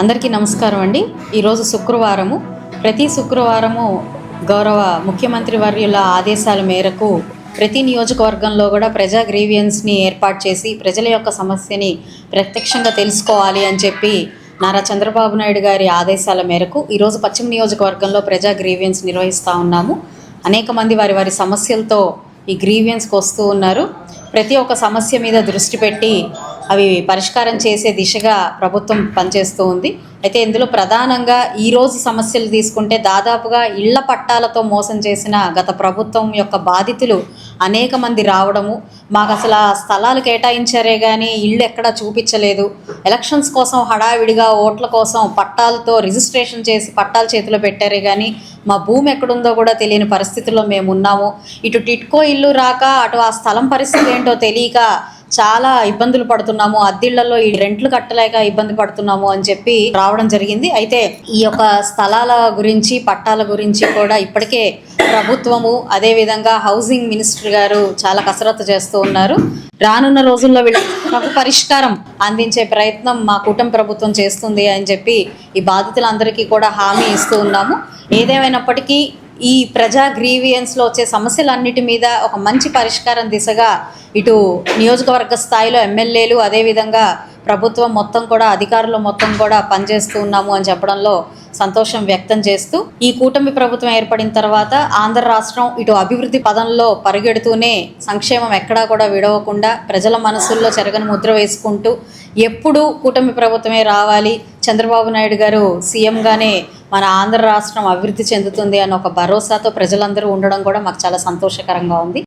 అందరికీ నమస్కారం అండి. ఈరోజు శుక్రవారము. ప్రతి శుక్రవారము గౌరవ ముఖ్యమంత్రి వర్యుల ఆదేశాల మేరకు ప్రతి నియోజకవర్గంలో కూడా ప్రజా గ్రీవియన్స్ని ఏర్పాటు చేసి ప్రజల యొక్క సమస్యని ప్రత్యక్షంగా తెలుసుకోవాలి అని చెప్పి నారా చంద్రబాబు నాయుడు గారి ఆదేశాల మేరకు ఈరోజు పశ్చిమ నియోజకవర్గంలో ప్రజా గ్రీవియన్స్ నిర్వహిస్తూ ఉన్నాము. అనేక మంది వారి వారి సమస్యలతో ఈ గ్రీవియన్స్కి వస్తూ ఉన్నారు. ప్రతి ఒక్క సమస్య మీద దృష్టి పెట్టి అవి పరిష్కారం చేసే దిశగా ప్రభుత్వం పనిచేస్తూ ఉంది. అయితే ఇందులో ప్రధానంగా ఈరోజు సమస్యలు తీసుకుంటే దాదాపుగా ఇళ్ల పట్టాలతో మోసం చేసిన గత ప్రభుత్వం యొక్క బాధితులు అనేక మంది రావడము, మాకు అసలు ఆ స్థలాలు కేటాయించారే కానీ ఇళ్ళు ఎక్కడా చూపించలేదు, ఎలక్షన్స్ కోసం హడావిడిగా ఓట్ల కోసం పట్టాలతో రిజిస్ట్రేషన్ చేసి పట్టాలు చేతిలో పెట్టారే కానీ మా భూమి ఎక్కడుందో కూడా తెలియని పరిస్థితుల్లో మేము ఉన్నాము, ఇటు టిట్కో ఇల్లు రాక అటు ఆ స్థలం పరిస్థితి ఏంటో తెలియక చాలా ఇబ్బందులు పడుతున్నాము, అద్దెళ్లలో ఈ రెంట్లు కట్టలేక ఇబ్బంది పడుతున్నాము అని చెప్పి రావడం జరిగింది. అయితే ఈ యొక్క స్థలాల గురించి పట్టాల గురించి కూడా ఇప్పటికే ప్రభుత్వము అదేవిధంగా హౌసింగ్ మినిస్టర్ గారు చాలా కసరత్తు చేస్తూ ఉన్నారు. రానున్న రోజుల్లో వీళ్ళకి పరిష్కారం అందించే ప్రయత్నం మా కూటమి ప్రభుత్వం చేస్తుంది అని చెప్పి ఈ బాధితులందరికీ కూడా హామీ ఇస్తూ ఉన్నాము. ఏదేమైనప్పటికీ ఈ ప్రజా గ్రీవియన్స్లో వచ్చే సమస్యలన్నిటి మీద ఒక మంచి పరిష్కారం దిశగా ఇటు నియోజకవర్గ స్థాయిలో ఎమ్మెల్యేలు అదేవిధంగా ప్రభుత్వం మొత్తం కూడా అధికారులు మొత్తం కూడా పనిచేస్తూ ఉన్నాము అని చెప్పడంలో సంతోషం వ్యక్తం చేస్తూ ఈ కూటమి ప్రభుత్వం ఏర్పడిన తర్వాత ఆంధ్ర రాష్ట్రం ఇటు అభివృద్ధి పదంలో పరిగెడుతూనే సంక్షేమం ఎక్కడా కూడా విడవకుండా ప్రజల మనసుల్లో చెరగని ముద్ర వేసుకుంటూ ఎప్పుడు కూటమి ప్రభుత్వమే రావాలి, చంద్రబాబు నాయుడు గారు సీఎంగానే మన ఆంధ్ర రాష్ట్రం అభివృద్ధి చెందుతుంది అన్న ఒక భరోసాతో ప్రజలందరూ ఉండడం కూడా మాకు చాలా సంతోషకరంగా ఉంది.